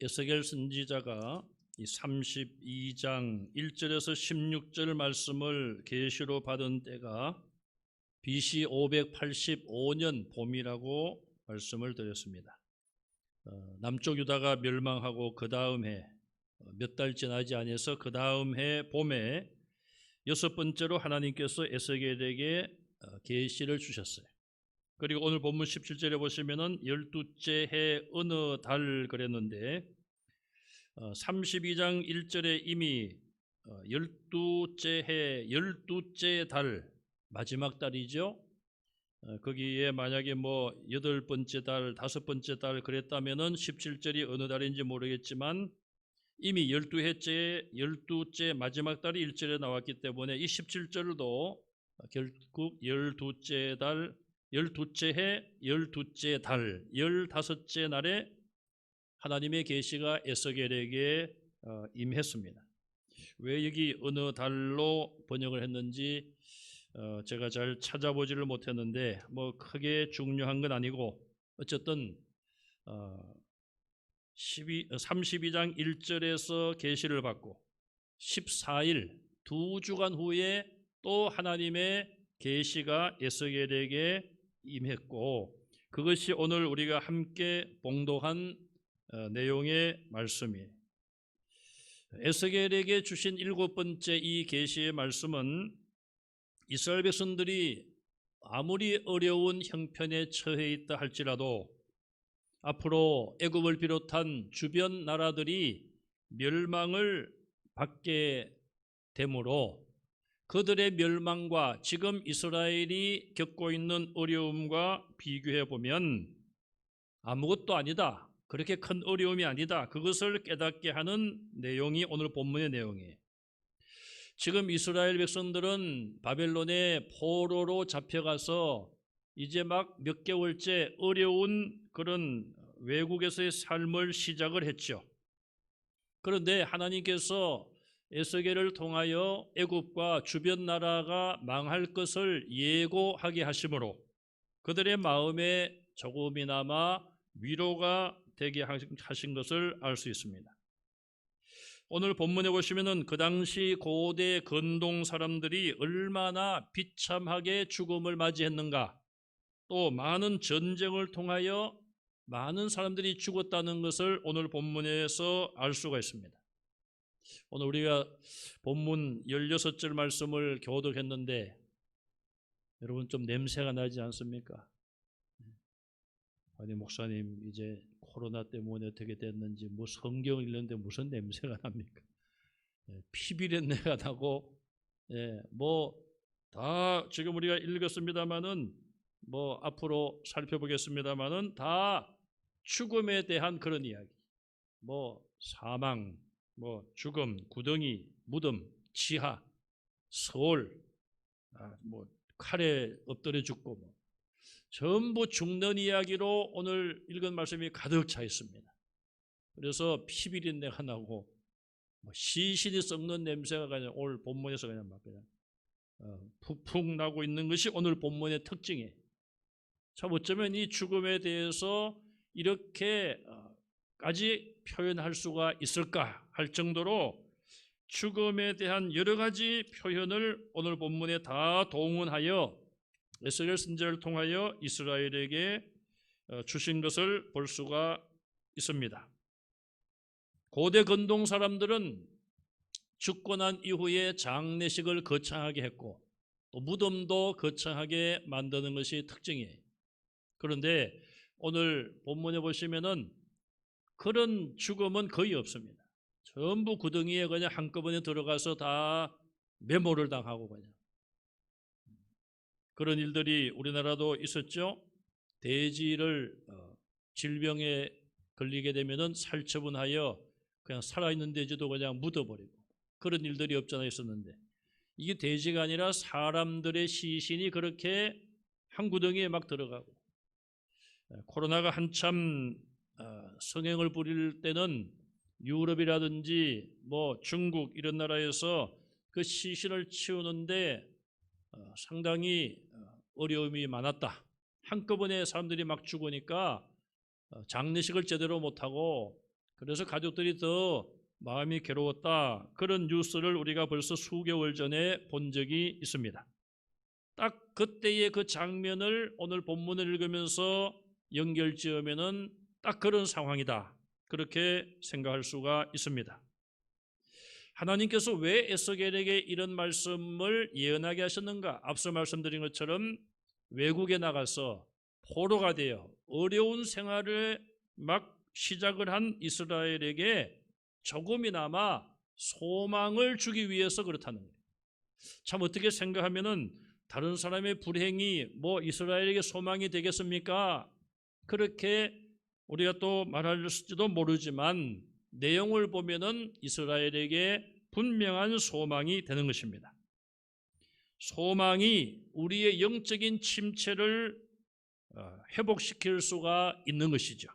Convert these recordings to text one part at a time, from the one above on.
에스겔 선지자가 이 32장 1절에서 16절 말씀을 계시로 받은 때가 BC 585년 봄이라고 말씀을 드렸습니다. 남쪽 유다가 멸망하고 그 다음 해 몇 달 지나지 않아서 그 다음 해 봄에 여섯 번째로 하나님께서 에스겔에게 계시를 주셨어요. 그리고 오늘 본문 17절에 보시면은 12째 해 어느 달 그랬는데 32장 1절에 이미 12째 해 12째 달 마지막 달이죠. 거기에 만약에 뭐 8번째 달, 5번째 달 그랬다면은 17절이 어느 달인지 모르겠지만 이미 12째 마지막 달이 1절에 나왔기 때문에 이 17절도 결국 12째 달, 12째 해, 12째 달, 15째 날에 하나님의 계시가 에스겔에게 임했습니다. 왜 여기 어느 달로 번역을 했는지 제가 잘 찾아보지를 못했는데 뭐 크게 중요한 건 아니고 어쨌든 32장 1절에서 계시를 받고 14일 2주간 후에 또 하나님의 계시가 에스겔에게 임했고 그것이 오늘 우리가 함께 봉독한 내용의 말씀이에요. 에스겔에게 주신 7번째 이 계시의 말씀은 이스라엘 백성들이 아무리 어려운 형편에 처해 있다 할지라도 앞으로 애굽을 비롯한 주변 나라들이 멸망을 받게 되므로 그들의 멸망과 지금 이스라엘이 겪고 있는 어려움과 비교해 보면 아무것도 아니다. 그렇게 큰 어려움이 아니다. 그것을 깨닫게 하는 내용이 오늘 본문의 내용이에요. 지금 이스라엘 백성들은 바벨론의 포로로 잡혀가서 이제 막 몇 개월째 어려운 그런 외국에서의 삶을 시작을 했죠. 그런데 하나님께서 에스겔을 통하여 애굽과 주변 나라가 망할 것을 예고하게 하심으로 그들의 마음에 조금이나마 위로가 되게 하신 것을 알 수 있습니다. 오늘 본문에 보시면은 그 당시 고대 근동 사람들이 얼마나 비참하게 죽음을 맞이했는가, 또 많은 전쟁을 통하여 많은 사람들이 죽었다는 것을 오늘 본문에서 알 수가 있습니다. 오늘 우리가 본문 16절 말씀을 교독했는데 여러분 좀 냄새가 나지 않습니까? 아니 목사님 이제 코로나 때문에 어떻게 됐는지 뭐 성경 읽는데 무슨 냄새가 납니까? 피비린내가 나고 뭐 다 지금 우리가 읽었습니다마는 뭐 앞으로 살펴보겠습니다마는 다 죽음에 대한 그런 이야기, 뭐 사망, 뭐 죽음, 구덩이, 무덤, 지하, 서울, 뭐 칼에 엎드려 죽고 뭐 전부 죽는 이야기로 오늘 읽은 말씀이 가득 차 있습니다. 그래서 피비린내가 나고 뭐 시신이 썩는 냄새가 그냥 오늘 본문에서 그냥 막 그냥 푹푹 나고 있는 것이 오늘 본문의 특징이에요. 참 어쩌면 이 죽음에 대해서 이렇게까지 표현할 수가 있을까 할 정도로 죽음에 대한 여러 가지 표현을 오늘 본문에 다 동원하여 에스겔 선지자를 통하여 이스라엘에게 주신 것을 볼 수가 있습니다. 고대 근동 사람들은 죽고 난 이후에 장례식을 거창하게 했고 또 무덤도 거창하게 만드는 것이 특징이에요. 그런데 오늘 본문에 보시면은 그런 죽음은 거의 없습니다. 전부 구덩이에 그냥 한꺼번에 들어가서 다 메모를 당하고 그냥 그런 일들이 우리나라도 있었죠. 돼지를 질병에 걸리게 되면은 살처분하여 그냥 살아있는 돼지도 그냥 묻어버리고 그런 일들이 없잖아 있었는데 이게 돼지가 아니라 사람들의 시신이 그렇게 한 구덩이에 막 들어가고 코로나가 한참 성행을 부릴 때는 유럽이라든지 뭐 중국 이런 나라에서 그 시신을 치우는데 상당히 어려움이 많았다. 한꺼번에 사람들이 막 죽으니까 장례식을 제대로 못하고 그래서 가족들이 더 마음이 괴로웠다. 그런 뉴스를 우리가 벌써 수개월 전에 본 적이 있습니다. 딱 그때의 그 장면을 오늘 본문을 읽으면서 연결지으면은 딱 그런 상황이다. 그렇게 생각할 수가 있습니다. 하나님께서 왜 에스겔에게 이런 말씀을 예언하게 하셨는가? 앞서 말씀드린 것처럼 외국에 나가서 포로가 되어 어려운 생활을 막 시작을 한 이스라엘에게 조금이나마 소망을 주기 위해서 그렇다는 거예요. 참 어떻게 생각하면은 다른 사람의 불행이 뭐 이스라엘에게 소망이 되겠습니까? 그렇게 우리가 또 말할지도 모르지만 내용을 보면은 이스라엘에게 분명한 소망이 되는 것입니다. 소망이 우리의 영적인 침체를 회복시킬 수가 있는 것이죠.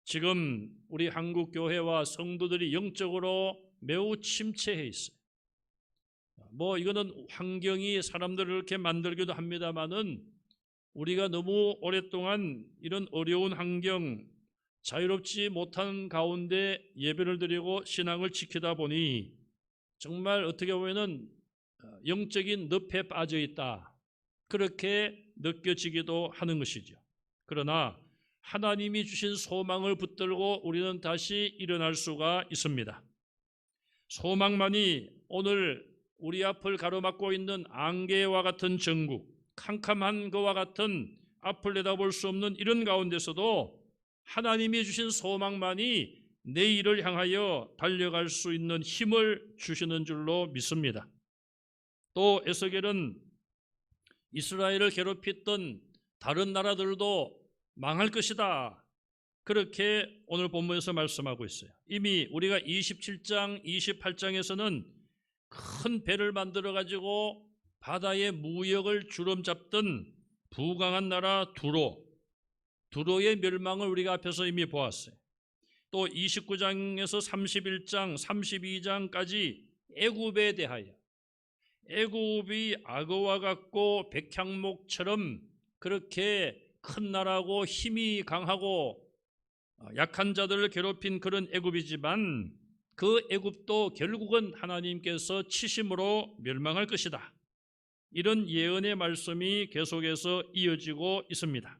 지금 우리 한국 교회와 성도들이 영적으로 매우 침체해 있어요. 뭐 이거는 환경이 사람들을 이렇게 만들기도 합니다만은 우리가 너무 오랫동안 이런 어려운 환경, 자유롭지 못한 가운데 예배를 드리고 신앙을 지키다 보니 정말 어떻게 보면은 영적인 늪에 빠져 있다. 그렇게 느껴지기도 하는 것이죠. 그러나 하나님이 주신 소망을 붙들고 우리는 다시 일어날 수가 있습니다. 소망만이 오늘 우리 앞을 가로막고 있는 안개와 같은 전국, 캄캄한 것과 같은 앞을 내다볼 수 없는 이런 가운데서도 하나님이 주신 소망만이 내일을 향하여 달려갈 수 있는 힘을 주시는 줄로 믿습니다. 또 에스겔은 이스라엘을 괴롭혔던 다른 나라들도 망할 것이다. 그렇게 오늘 본문에서 말씀하고 있어요. 이미 우리가 27장, 28장에서는 큰 배를 만들어 가지고 바다의 무역을 주름잡던 부강한 나라 두로의 멸망을 우리가 앞에서 이미 보았어요. 또 29장에서 31장, 32장까지 애굽에 대하여 애굽이 악어와 같고 백향목처럼 그렇게 큰 나라고 힘이 강하고 약한 자들을 괴롭힌 그런 애굽이지만 그 애굽도 결국은 하나님께서 치심으로 멸망할 것이다. 이런 예언의 말씀이 계속해서 이어지고 있습니다.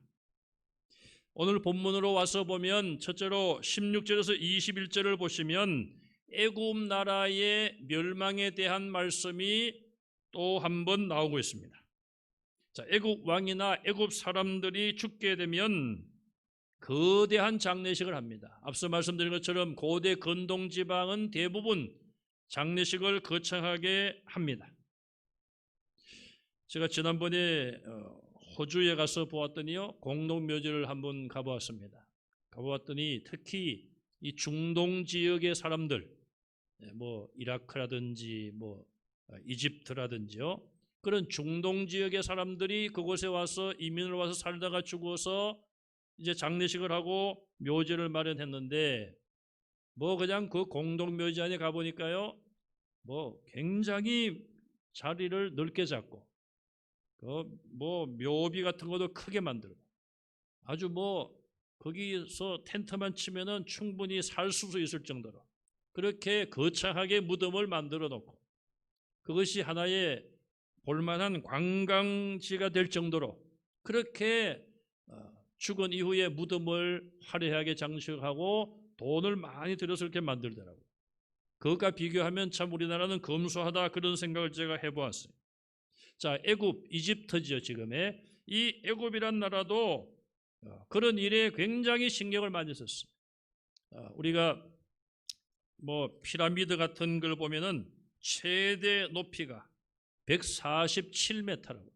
오늘 본문으로 와서 보면 첫째로 16절에서 21절을 보시면 애굽 나라의 멸망에 대한 말씀이 또 한 번 나오고 있습니다. 자, 애굽 왕이나 애굽 사람들이 죽게 되면 거대한 장례식을 합니다. 앞서 말씀드린 것처럼 고대 근동 지방은 대부분 장례식을 거창하게 합니다. 제가 지난번에 호주에 가서 보았더니요, 공동묘지를 한번 가보았습니다. 가보았더니 특히 이 중동 지역의 사람들, 뭐 이라크라든지 뭐 이집트라든지요, 그런 중동 지역의 사람들이 그곳에 와서 이민을 와서 살다가 죽어서 이제 장례식을 하고 묘지를 마련했는데 뭐 그냥 그 공동묘지 안에 가보니까요, 뭐 굉장히 자리를 넓게 잡고 뭐 묘비 같은 것도 크게 만들고 아주 뭐 거기서 텐트만 치면은 충분히 살 수 있을 정도로 그렇게 거창하게 무덤을 만들어 놓고 그것이 하나의 볼만한 관광지가 될 정도로 그렇게 죽은 이후에 무덤을 화려하게 장식하고 돈을 많이 들여서 이렇게 만들더라고요. 그것과 비교하면 참 우리나라는 검소하다 그런 생각을 제가 해보았어요. 자, 애굽, 이집트죠. 지금의 이 애굽이란 나라도 그런 일에 굉장히 신경을 많이 썼어요. 우리가 뭐 피라미드 같은 걸 보면은 최대 높이가 147m라고.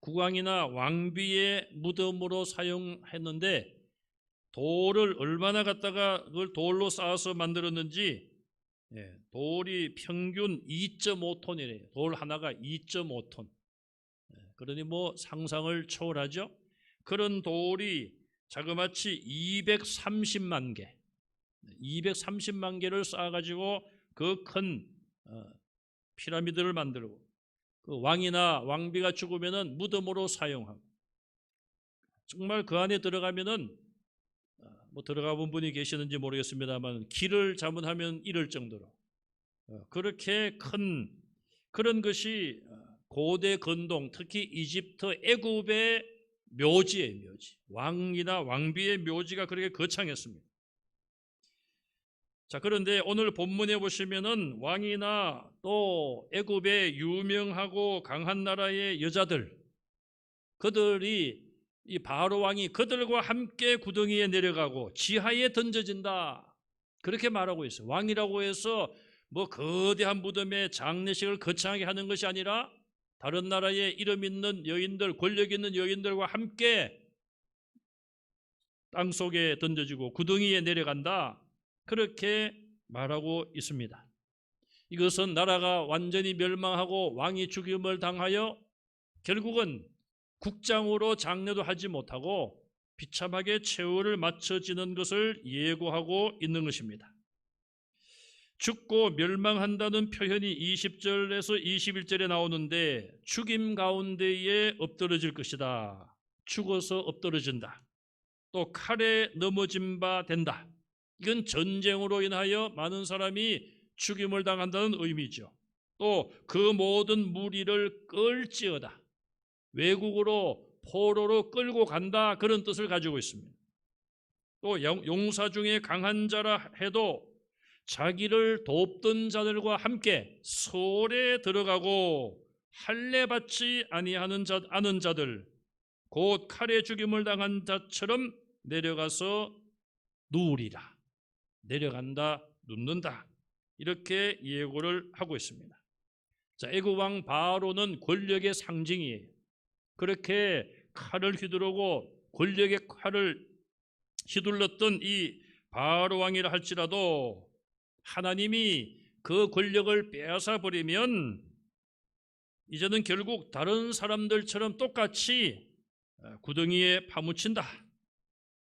국왕이나 왕비의 무덤으로 사용했는데 돌을 얼마나 갖다가 그걸 돌로 쌓아서 만들었는지 돌이 평균 2.5톤이래요. 돌 하나가 2.5톤. 그러니 뭐 상상을 초월하죠. 그런 돌이 자그마치 230만 개, 230만 개를 쌓아가지고 그 큰 피라미드를 만들고 그 왕이나 왕비가 죽으면은 무덤으로 사용하고 정말 그 안에 들어가면은 뭐 들어가 본 분이 계시는지 모르겠습니다만 길을 잘못하면 잃을 정도로 그렇게 큰 그런 것이 고대 근동, 특히 이집트, 애굽의 묘지예요. 묘지. 왕이나 왕비의 묘지가 그렇게 거창했습니다. 자, 그런데 오늘 본문에 보시면은 왕이나 또 애굽의 유명하고 강한 나라의 여자들, 그들이 이 바로 왕이 그들과 함께 구덩이에 내려가고 지하에 던져진다, 그렇게 말하고 있어요. 왕이라고 해서 뭐 거대한 무덤에 장례식을 거창하게 하는 것이 아니라 다른 나라에 이름 있는 여인들, 권력 있는 여인들과 함께 땅속에 던져지고 구덩이에 내려간다, 그렇게 말하고 있습니다. 이것은 나라가 완전히 멸망하고 왕이 죽임을 당하여 결국은 국장으로 장례도 하지 못하고 비참하게 최후를 맞춰지는 것을 예고하고 있는 것입니다. 죽고 멸망한다는 표현이 20절에서 21절에 나오는데 죽임 가운데에 엎드러질 것이다, 죽어서 엎드러진다, 또 칼에 넘어진 바 된다. 이건 전쟁으로 인하여 많은 사람이 죽임을 당한다는 의미죠. 또 그 모든 무리를 끌지어다, 외국으로 포로로 끌고 간다, 그런 뜻을 가지고 있습니다. 또 용사 중에 강한 자라 해도 자기를 돕던 자들과 함께 소홀에 들어가고 할례 받지 아니하는 아는 자들, 곧 칼에 죽임을 당한 자처럼 내려가서 누우리라. 내려간다, 눕는다, 이렇게 예고를 하고 있습니다. 자, 애굽 왕 바로는 권력의 상징이에요. 그렇게 칼을 휘두르고 권력의 칼을 휘둘렀던 이 바로 왕이라 할지라도 하나님이 그 권력을 빼앗아 버리면 이제는 결국 다른 사람들처럼 똑같이 구덩이에 파묻힌다,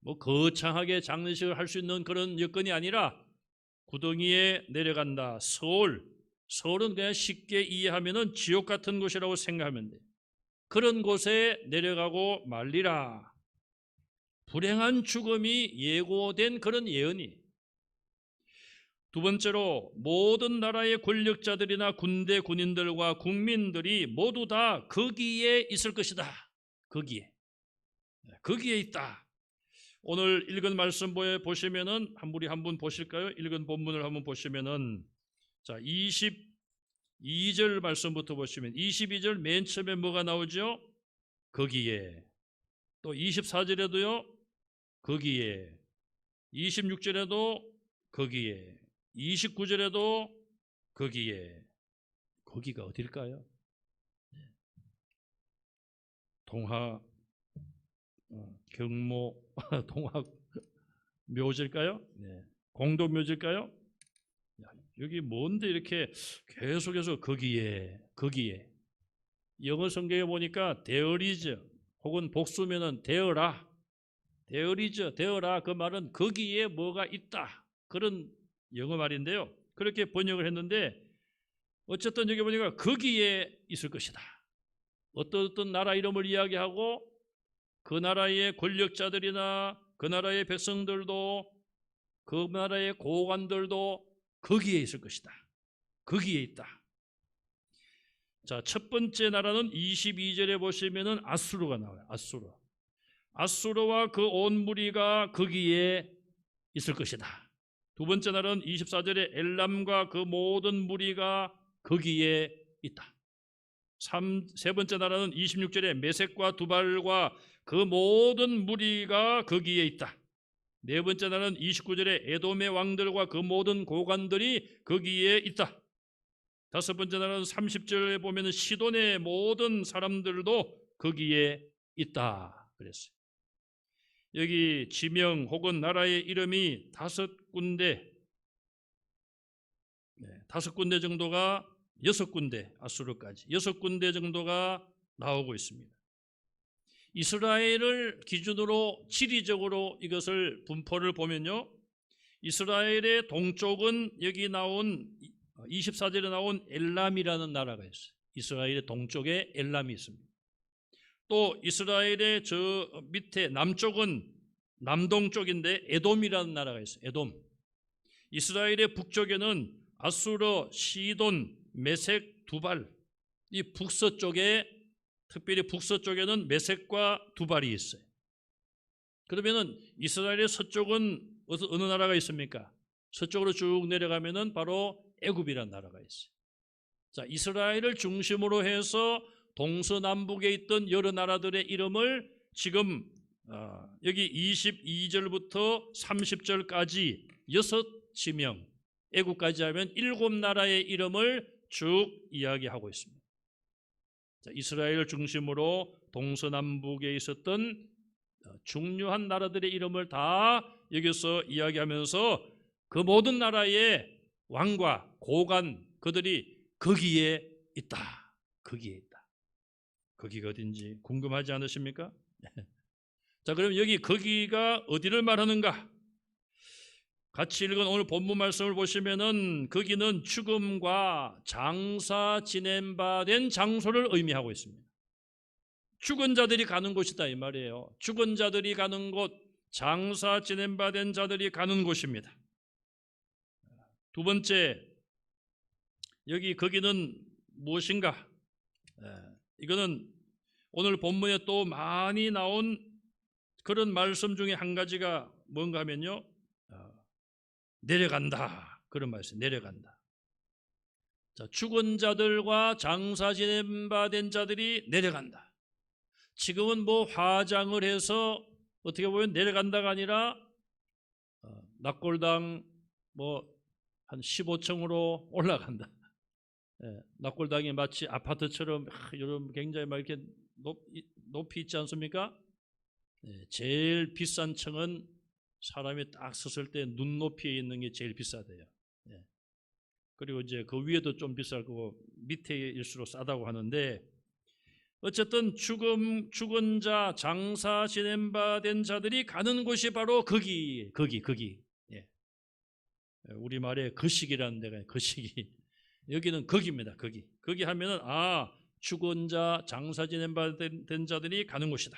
뭐 거창하게 장례식을 할 수 있는 그런 여건이 아니라 구덩이에 내려간다. 서울은 그냥 쉽게 이해하면은 지옥 같은 곳이라고 생각하면 돼요. 그런 곳에 내려가고 말리라. 불행한 죽음이 예고된 그런 예언이. 두 번째로 모든 나라의 권력자들이나 군대 군인들과 국민들이 모두 다 거기에 있을 것이다. 거기에 있다. 오늘 읽은 말씀 보시면은 우리 한번 보실까요? 읽은 본문을 한번 보시면은 자, 22절 말씀부터 보시면 22절 맨 처음에 뭐가 나오죠? 거기에. 또 24절에도요. 거기에. 26절에도 거기에. 29절에도 거기에. 거기가 어딜까요? 동학 경모 동학 묘지일까요? 네. 공도 묘지일까요? 여기 뭔데 이렇게 계속해서 거기에. 영어 성경에 보니까 there is 혹은 복수면은 되어라. 되어라. 그 말은 거기에 뭐가 있다, 그런 영어 말인데요. 그렇게 번역을 했는데 어쨌든 여기 보니까 거기에 있을 것이다. 어떤 나라 이름을 이야기하고 그 나라의 권력자들이나 그 나라의 백성들도 그 나라의 고관들도 거기에 있을 것이다. 거기에 있다. 자, 첫 번째 나라는 22절에 보시면은 아수르가 나와요. 아수르와 그 온 무리가 거기에 있을 것이다. 두 번째 나라는 24절에 엘람과 그 모든 무리가 거기에 있다. 세 번째 나라는 26절에 메섹과 두발과 그 모든 무리가 거기에 있다. 네 번째 나라는 29절에 에돔의 왕들과 그 모든 고관들이 거기에 있다. 다섯 번째 나라는 30절에 보면 시돈의 모든 사람들도 거기에 있다 그랬어요. 여기 지명 혹은 나라의 이름이 다섯 군데 정도가, 6군데, 아수르까지 6군데 정도가 나오고 있습니다. 이스라엘을 기준으로 지리적으로 이것을 분포를 보면요, 이스라엘의 동쪽은 여기 나온 24절에 나온 엘람이라는 나라가 있어요. 이스라엘의 동쪽에 엘람이 있습니다. 또 이스라엘의 저 밑에 남쪽은 남동쪽인데 에돔이라는 나라가 있어요. 에돔. 이스라엘의 북쪽에는 아수르, 시돈, 메색, 두발. 이 북서쪽에, 특별히 북서쪽에는 메색과 두발이 있어요. 그러면은 이스라엘의 서쪽은 어느 나라가 있습니까? 서쪽으로 쭉 내려가면은 바로 애굽이라는 나라가 있어요. 자, 이스라엘을 중심으로 해서 동서남북에 있던 여러 나라들의 이름을 지금 여기 22절부터 30절까지 6지명, 애국까지 하면 7나라의 이름을 쭉 이야기하고 있습니다. 자, 이스라엘을 중심으로 동서남북에 있었던 중요한 나라들의 이름을 다 여기서 이야기하면서 그 모든 나라의 왕과 고관, 그들이 거기에 있다. 거기에 있다. 거기가 어딘지 궁금하지 않으십니까? 자, 그럼 여기 거기가 어디를 말하는가? 같이 읽은 오늘 본문 말씀을 보시면은 거기는 죽음과 장사 지낸 바 된 장소를 의미하고 있습니다. 죽은 자들이 가는 곳이다 이 말이에요. 죽은 자들이 가는 곳, 장사 지낸 바 된 자들이 가는 곳입니다. 두 번째, 여기 거기는 무엇인가? 이거는 오늘 본문에 또 많이 나온 그런 말씀 중에 한 가지가 뭔가 하면요, 내려간다. 그런 말씀, 내려간다. 자, 죽은 자들과 장사 지낸 바 된 자들이 내려간다. 지금은 뭐 화장을 해서 어떻게 보면 내려간다가 아니라 낙골당 뭐 한 15층으로 올라간다. 낙골당이 마치 아파트처럼 여러분 굉장히 막 이렇게 높이 있지 않습니까? 제일 비싼 층은 사람이 딱 섰을 때 눈높이에 있는 게 제일 비싸대요. 그리고 이제 그 위에도 좀 비쌀 거고 밑에일수록 싸다고 하는데, 어쨌든 죽은 자, 장사 지낸 바 된 자들이 가는 곳이 바로 거기. 우리말에 거식이라는 데가 거식이. 여기는 거기입니다. 거기 하면은 죽은 자, 장사 지낸 바 된 자들이 가는 곳이다.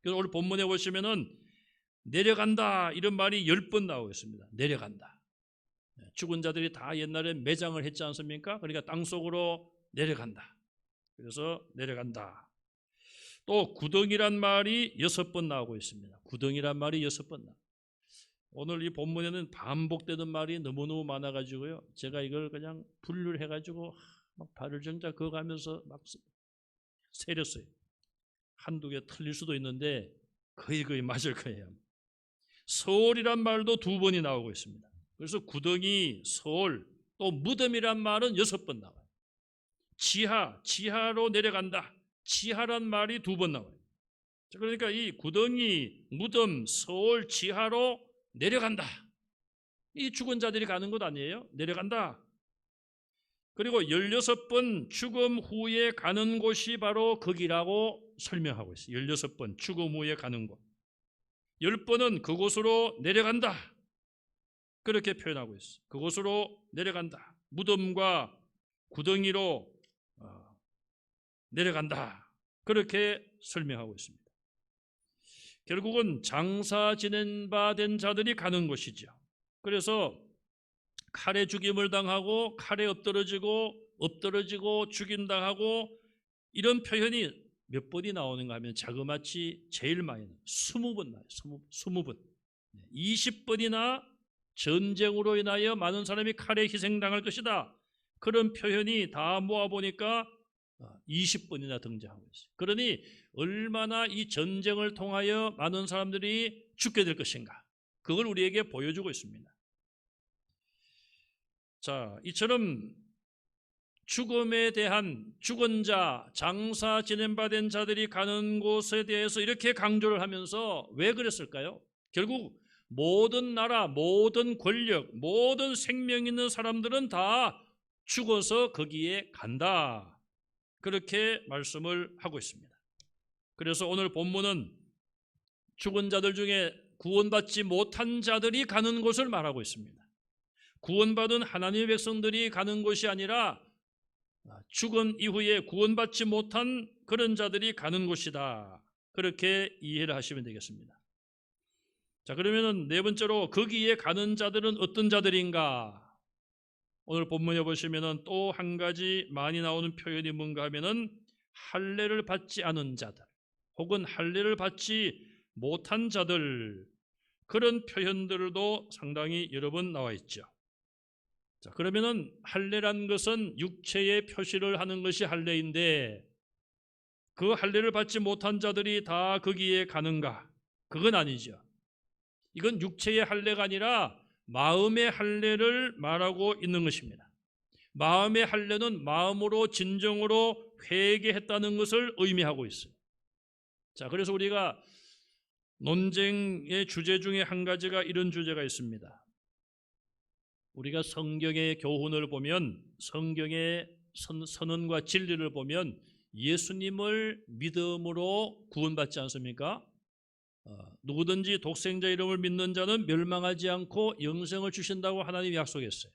그래서 오늘 본문에 보시면은 내려간다 이런 말이 10번 나오고 있습니다. 내려간다. 죽은 자들이 다 옛날에 매장을 했지 않습니까? 그러니까 땅속으로 내려간다. 그래서 내려간다. 또 구덩이란 말이 6번 나오고 있습니다. 구덩이란 말이 6번 나와요. 오늘 이 본문에는 반복되는 말이 너무너무 많아가지고요, 제가 이걸 그냥 분류를 해가지고 막 발을 정자 그어가면서 막 세렸어요. 한두 개 틀릴 수도 있는데 거의 맞을 거예요. 서울이란 말도 2번이 나오고 있습니다. 그래서 구덩이, 서울, 또 무덤이란 말은 6번 나와요. 지하로 내려간다. 지하란 말이 2번 나와요. 그러니까 이 구덩이, 무덤, 서울, 지하로 내려간다. 이 죽은 자들이 가는 곳 아니에요? 내려간다. 그리고 16번 죽음 후에 가는 곳이 바로 거기라고 설명하고 있어요. 16번 죽음 후에 가는 곳. 10번은 그곳으로 내려간다. 그렇게 표현하고 있어요. 그곳으로 내려간다. 무덤과 구덩이로 내려간다. 그렇게 설명하고 있습니다. 결국은 장사 지낸 바 된 자들이 가는 곳이죠. 그래서 칼에 죽임을 당하고 칼에 엎드러지고 죽임당하고 이런 표현이 몇 번이 나오는가 하면 자그마치 제일 많이 20번 나와요. 20번. 20번이나 전쟁으로 인하여 많은 사람이 칼에 희생당할 것이다. 그런 표현이 다 모아보니까 20번이나 등장하고 있어요. 그러니 얼마나 이 전쟁을 통하여 많은 사람들이 죽게 될 것인가, 그걸 우리에게 보여주고 있습니다. 자, 이처럼 죽음에 대한 죽은 자, 장사 지낸 바 된 자들이 가는 곳에 대해서 이렇게 강조를 하면서 왜 그랬을까요? 결국 모든 나라, 모든 권력, 모든 생명 있는 사람들은 다 죽어서 거기에 간다. 그렇게 말씀을 하고 있습니다. 그래서 오늘 본문은 죽은 자들 중에 구원받지 못한 자들이 가는 곳을 말하고 있습니다. 구원받은 하나님의 백성들이 가는 곳이 아니라 죽은 이후에 구원받지 못한 그런 자들이 가는 곳이다. 그렇게 이해를 하시면 되겠습니다. 자, 그러면은 네 번째로 거기에 가는 자들은 어떤 자들인가? 오늘 본문에 보시면은 또 한 가지 많이 나오는 표현이 뭔가 하면은 할례를 받지 않은 자들 혹은 할례를 받지 못한 자들, 그런 표현들도 상당히 여러 번 나와 있죠. 자, 그러면은 할례란 것은 육체의 표시를 하는 것이 할례인데 그 할례를 받지 못한 자들이 다 거기에 가는가? 그건 아니죠. 이건 육체의 할례가 아니라 마음의 할례를 말하고 있는 것입니다. 마음의 할례는 마음으로 진정으로 회개했다는 것을 의미하고 있어요. 자, 그래서 우리가 논쟁의 주제 중에 한 가지가 이런 주제가 있습니다. 우리가 성경의 교훈을 보면, 성경의 선언과 진리를 보면 예수님을 믿음으로 구원받지 않습니까? 누구든지 독생자 이름을 믿는 자는 멸망하지 않고 영생을 주신다고 하나님이 약속했어요.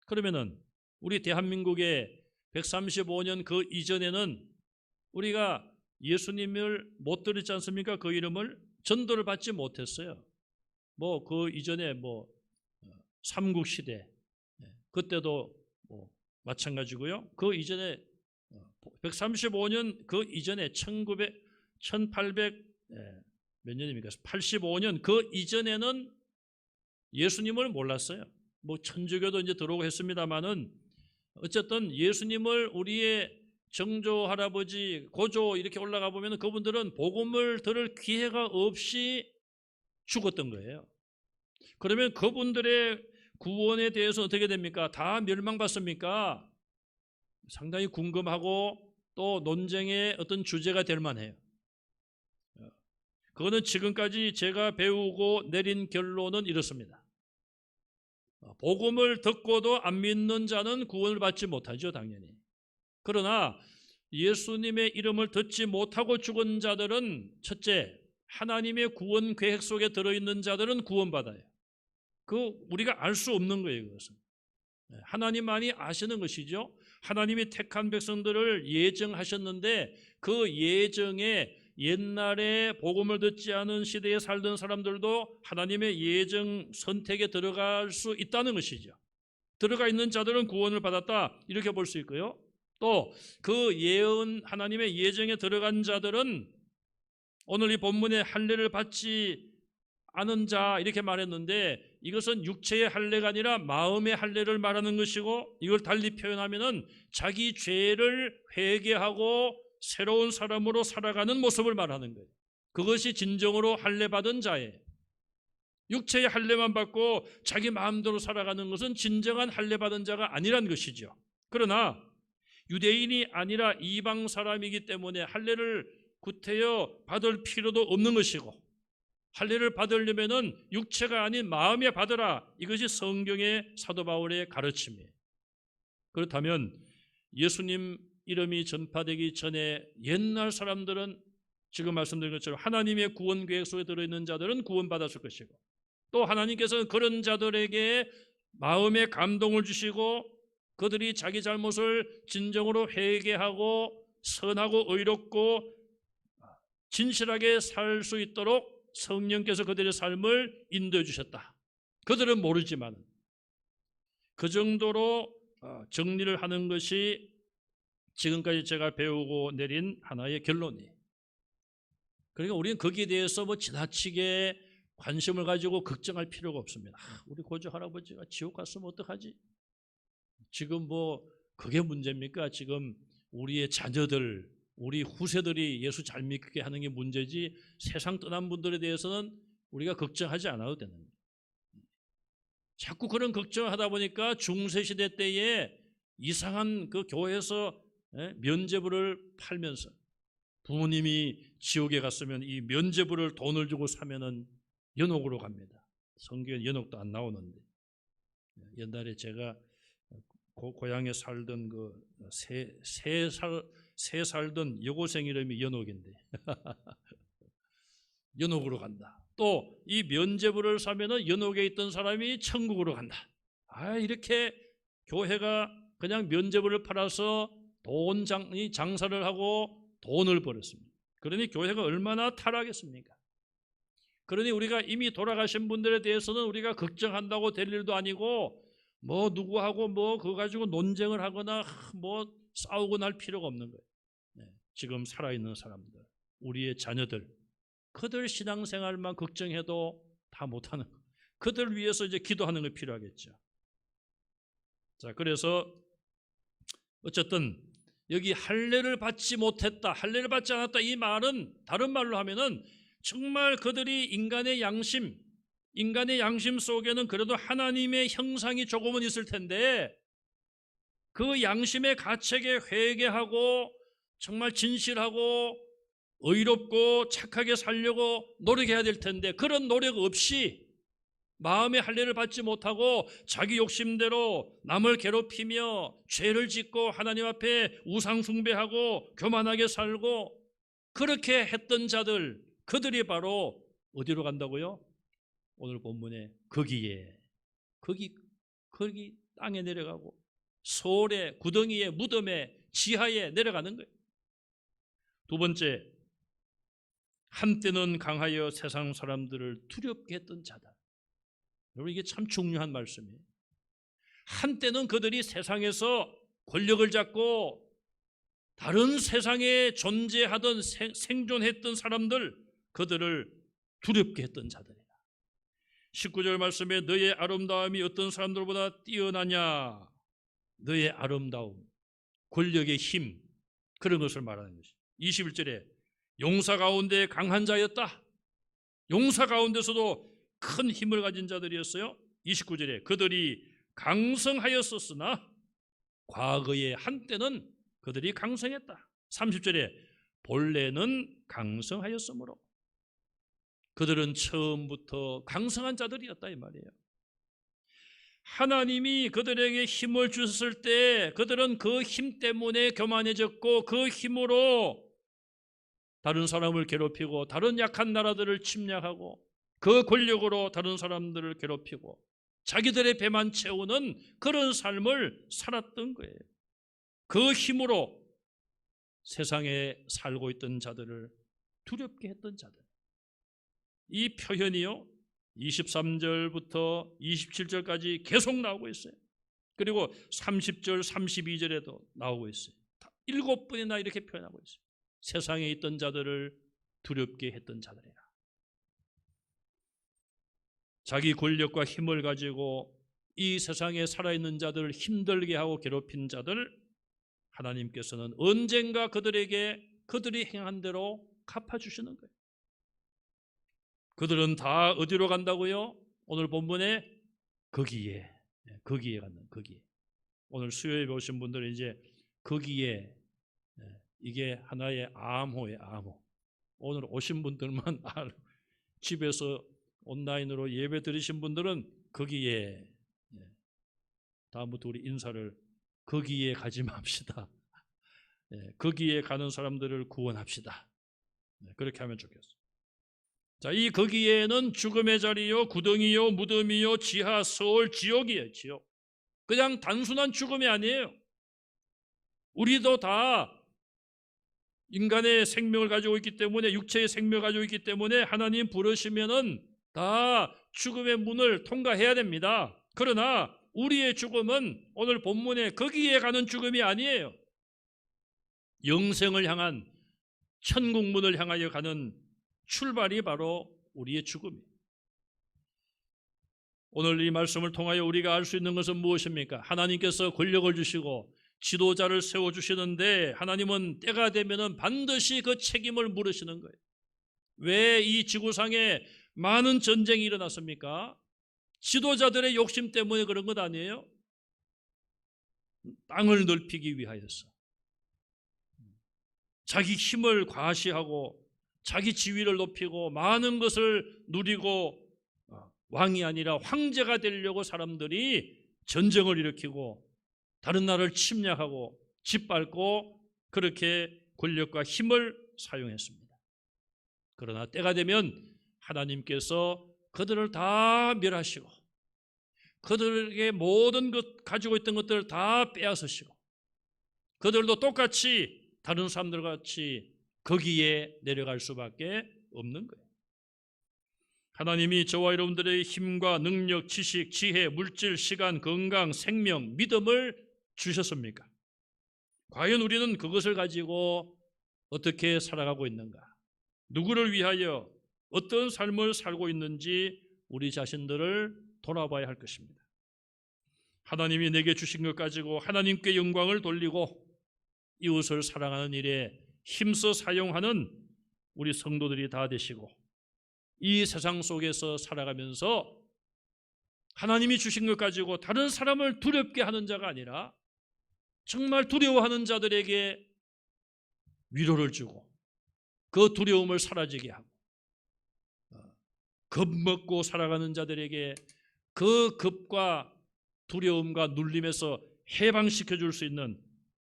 그러면은 우리 대한민국에 135년 그 이전에는 우리가 예수님을 못 들었지 않습니까? 그 이름을 전도를 받지 못했어요. 뭐 그 이전에 뭐 삼국시대 그때도 뭐 마찬가지고요. 그 이전에 135년 그 이전에 1800 몇 년입니까? 85년 그 이전에는 예수님을 몰랐어요. 뭐 천주교도 이제 들어오고 했습니다만은 어쨌든 예수님을 우리의 정조 할아버지, 고조 이렇게 올라가 보면 그분들은 복음을 들을 기회가 없이 죽었던 거예요. 그러면 그분들의 구원에 대해서 어떻게 됩니까? 다 멸망받습니까? 상당히 궁금하고 또 논쟁의 어떤 주제가 될 만해요. 그거는 지금까지 제가 배우고 내린 결론은 이렇습니다. 복음을 듣고도 안 믿는 자는 구원을 받지 못하죠, 당연히. 그러나 예수님의 이름을 듣지 못하고 죽은 자들은 첫째, 하나님의 구원 계획 속에 들어있는 자들은 구원받아요. 우리가 알 수 없는 거예요, 그것은. 하나님만이 아시는 것이죠. 하나님이 택한 백성들을 예정하셨는데 그 예정에 옛날에 복음을 듣지 않은 시대에 살던 사람들도 하나님의 예정 선택에 들어갈 수 있다는 것이죠. 들어가 있는 자들은 구원을 받았다, 이렇게 볼 수 있고요. 또 그 예언 하나님의 예정에 들어간 자들은 오늘 이 본문에 할례를 받지 않은 자 이렇게 말했는데 이것은 육체의 할례가 아니라 마음의 할례를 말하는 것이고, 이걸 달리 표현하면은 자기 죄를 회개하고 새로운 사람으로 살아가는 모습을 말하는 거예요. 그것이 진정으로 할례 받은 자예요. 육체의 할례만 받고 자기 마음대로 살아가는 것은 진정한 할례 받은 자가 아니란 것이죠. 그러나 유대인이 아니라 이방 사람이기 때문에 할례를 구태여 받을 필요도 없는 것이고, 할례를 받으려면은 육체가 아닌 마음에 받으라, 이것이 성경의 사도 바울의 가르침이에요. 그렇다면 예수님 이름이 전파되기 전에 옛날 사람들은 지금 말씀드린 것처럼 하나님의 구원 계획 속에 들어있는 자들은 구원받았을 것이고, 또 하나님께서는 그런 자들에게 마음의 감동을 주시고 그들이 자기 잘못을 진정으로 회개하고 선하고 의롭고 진실하게 살 수 있도록 성령께서 그들의 삶을 인도해 주셨다. 그들은 모르지만 그 정도로 정리를 하는 것이 지금까지 제가 배우고 내린 하나의 결론이에요. 그러니까 우리는 거기에 대해서 뭐 지나치게 관심을 가지고 걱정할 필요가 없습니다. 우리 고조 할아버지가 지옥 갔으면 어떡하지? 지금 뭐 그게 문제입니까? 지금 우리의 자녀들, 우리 후세들이 예수 잘 믿게 하는 게 문제지, 세상 떠난 분들에 대해서는 우리가 걱정하지 않아도 되는 거예요. 자꾸 그런 걱정을 하다 보니까 중세시대 때에 이상한 그 교회에서 면죄부를 팔면서 부모님이 지옥에 갔으면 이 면죄부를 돈을 주고 사면은 연옥으로 갑니다. 성경에 연옥도 안 나오는데, 옛날에 제가 고향에 살던 그 세 살던 여고생 이름이 연옥인데 연옥으로 간다. 또 이 면죄부를 사면은 연옥에 있던 사람이 천국으로 간다. 이렇게 교회가 그냥 면죄부를 팔아서 장사를 하고 돈을 벌었습니다. 그러니 교회가 얼마나 타락했습니까? 그러니 우리가 이미 돌아가신 분들에 대해서는 우리가 걱정한다고 될 일도 아니고 뭐 누구하고 뭐 그거 가지고 논쟁을 하거나 뭐 싸우고 날 필요가 없는 거예요. 지금 살아있는 사람들, 우리의 자녀들, 그들 신앙생활만 걱정해도 다 못하는 거. 그들 위해서 이제 기도하는 게 필요하겠죠. 자, 그래서 어쨌든 여기 할례를 받지 못했다, 할례를 받지 않았다, 이 말은 다른 말로 하면은 정말 그들이 인간의 양심 속에는 그래도 하나님의 형상이 조금은 있을 텐데 그 양심의 가책에 회개하고 정말 진실하고 의롭고 착하게 살려고 노력해야 될 텐데 그런 노력 없이 마음의 할례를 받지 못하고 자기 욕심대로 남을 괴롭히며 죄를 짓고 하나님 앞에 우상 숭배하고 교만하게 살고 그렇게 했던 자들, 그들이 바로 어디로 간다고요? 오늘 본문에 거기 땅에 내려가고 소홀에, 구덩이에, 무덤에, 지하에 내려가는 거예요. 두 번째, 한때는 강하여 세상 사람들을 두렵게 했던 자다. 여러분, 이게 참 중요한 말씀이에요. 한때는 그들이 세상에서 권력을 잡고 다른 세상에 존재하던 생존했던 사람들, 그들을 두렵게 했던 자들이다. 19절 말씀에 너의 아름다움이 어떤 사람들보다 뛰어나냐, 너의 아름다움, 권력의 힘, 그런 것을 말하는 것이죠. 21절에 용사 가운데 강한 자였다. 용사 가운데서도 큰 힘을 가진 자들이었어요. 29절에 그들이 강성하였었으나 과거에 한때는 그들이 강성했다. 30절에 본래는 강성하였으므로 그들은 처음부터 강성한 자들이었다, 이 말이에요. 하나님이 그들에게 힘을 주셨을 때 그들은 그 힘 때문에 교만해졌고 그 힘으로 다른 사람을 괴롭히고 다른 약한 나라들을 침략하고 그 권력으로 다른 사람들을 괴롭히고 자기들의 배만 채우는 그런 삶을 살았던 거예요. 그 힘으로 세상에 살고 있던 자들을 두렵게 했던 자들. 이 표현이요 23절부터 27절까지 계속 나오고 있어요. 그리고 30절, 32절에도 나오고 있어요. 7번이나 이렇게 표현하고 있어요. 세상에 있던 자들을 두렵게 했던 자들이라. 자기 권력과 힘을 가지고 이 세상에 살아있는 자들을 힘들게 하고 괴롭힌 자들, 하나님께서는 언젠가 그들이 행한 대로 갚아주시는 거예요. 그들은 다 어디로 간다고요? 오늘 본문에 거기에 가는 거기에. 오늘 수요일에 오신 분들은 이제 거기에, 이게 하나의 암호예요, 암호. 오늘 오신 분들만 집에서 온라인으로 예배 드리신 분들은 거기에, 다음부터 우리 인사를 거기에 가지 맙시다. 거기에 가는 사람들을 구원합시다. 그렇게 하면 좋겠어요. 자, 이 거기에는 죽음의 자리요, 구덩이요, 무덤이요, 지하, 서울, 지옥이에요, 지옥. 그냥 단순한 죽음이 아니에요. 우리도 다 인간의 생명을 가지고 있기 때문에, 육체의 생명을 가지고 있기 때문에 하나님 부르시면은 다 죽음의 문을 통과해야 됩니다. 그러나 우리의 죽음은 오늘 본문에 거기에 가는 죽음이 아니에요. 영생을 향한 천국문을 향하여 가는 출발이 바로 우리의 죽음이에요. 오늘 이 말씀을 통하여 우리가 알 수 있는 것은 무엇입니까? 하나님께서 권력을 주시고 지도자를 세워주시는데 하나님은 때가 되면 반드시 그 책임을 물으시는 거예요. 왜 이 지구상에 많은 전쟁이 일어났습니까? 지도자들의 욕심 때문에 그런 것 아니에요? 땅을 넓히기 위하여서 자기 힘을 과시하고 자기 지위를 높이고 많은 것을 누리고 왕이 아니라 황제가 되려고 사람들이 전쟁을 일으키고 다른 나라를 침략하고 짓밟고 그렇게 권력과 힘을 사용했습니다. 그러나 때가 되면 하나님께서 그들을 다 멸하시고 그들에게 모든 것 가지고 있던 것들을 다 빼앗으시고 그들도 똑같이 다른 사람들과 같이 거기에 내려갈 수밖에 없는 거예요. 하나님이 저와 여러분들의 힘과 능력, 지식, 지혜, 물질, 시간, 건강, 생명, 믿음을 주셨습니까? 과연 우리는 그것을 가지고 어떻게 살아가고 있는가? 누구를 위하여 어떤 삶을 살고 있는지 우리 자신들을 돌아봐야 할 것입니다. 하나님이 내게 주신 것 가지고 하나님께 영광을 돌리고 이웃을 사랑하는 일에 힘써 사용하는 우리 성도들이 다 되시고, 이 세상 속에서 살아가면서 하나님이 주신 것 가지고 다른 사람을 두렵게 하는 자가 아니라 정말 두려워하는 자들에게 위로를 주고 그 두려움을 사라지게 하고, 겁먹고 살아가는 자들에게 그 겁과 두려움과 눌림에서 해방시켜 줄 수 있는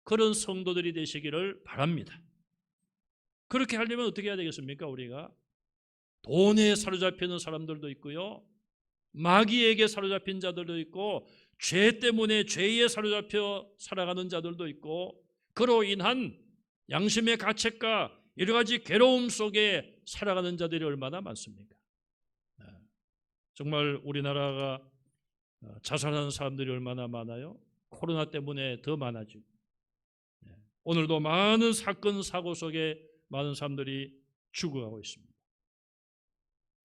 그런 성도들이 되시기를 바랍니다. 그렇게 하려면 어떻게 해야 되겠습니까? 우리가 돈에 사로잡히는 사람들도 있고요, 마귀에게 사로잡힌 자들도 있고, 죄 때문에 죄에 사로잡혀 살아가는 자들도 있고, 그로 인한 양심의 가책과 여러 가지 괴로움 속에 살아가는 자들이 얼마나 많습니까? 정말 우리나라가 자살하는 사람들이 얼마나 많아요? 코로나 때문에 더 많아지고, 오늘도 많은 사건 사고 속에 많은 사람들이 죽어가고 있습니다.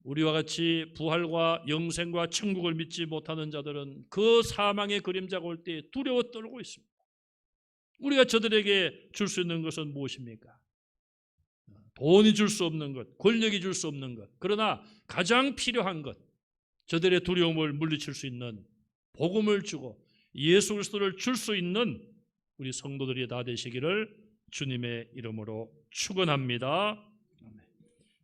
우리와 같이 부활과 영생과 천국을 믿지 못하는 자들은 그 사망의 그림자가 올 때 두려워 떨고 있습니다. 우리가 저들에게 줄 수 있는 것은 무엇입니까? 돈이 줄 수 없는 것, 권력이 줄 수 없는 것, 그러나 가장 필요한 것, 저들의 두려움을 물리칠 수 있는 복음을 주고 예수 그리스도를 줄 수 있는 우리 성도들이 다 되시기를 주님의 이름으로 축원합니다.